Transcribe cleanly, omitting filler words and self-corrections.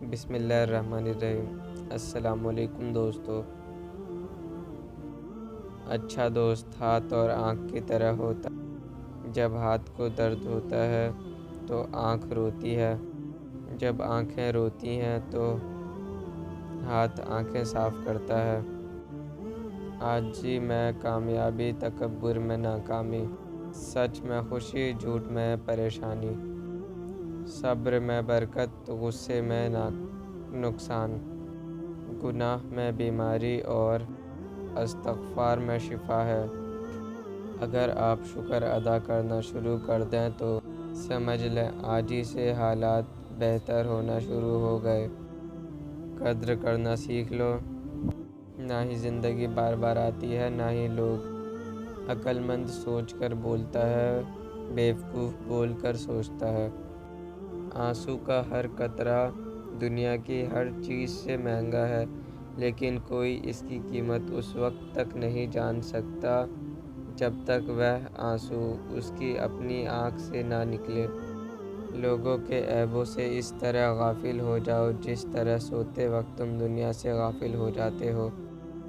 بسم اللہ الرحمن الرحیم۔ السلام علیکم دوستو۔ اچھا دوست ہاتھ اور آنکھ کی طرح ہوتا ہے۔ جب ہاتھ کو درد ہوتا ہے تو آنکھ روتی ہے، جب آنکھیں روتی ہیں تو ہاتھ آنکھیں صاف کرتا ہے۔ عاجزی میں کامیابی، تکبر میں ناکامی، سچ میں خوشی، جھوٹ میں پریشانی، صبر میں برکت، غصے میں نقصان، گناہ میں بیماری اور استغفار میں شفا ہے۔ اگر آپ شکر ادا کرنا شروع کر دیں تو سمجھ لیں آج ہی سے حالات بہتر ہونا شروع ہو گئے۔ قدر کرنا سیکھ لو۔ نہ ہی زندگی بار بار آتی ہے، نہ ہی لوگ۔ عقل مند سوچ کر بولتا ہے، بیوقوف بول کر سوچتا ہے۔ آنسو کا ہر قطرہ دنیا کی ہر چیز سے مہنگا ہے، لیکن کوئی اس کی قیمت اس وقت تک نہیں جان سکتا جب تک وہ آنسو اس کی اپنی آنکھ سے نہ نکلے۔ لوگوں کے عیبوں سے اس طرح غافل ہو جاؤ جس طرح سوتے وقت تم دنیا سے غافل ہو جاتے ہو۔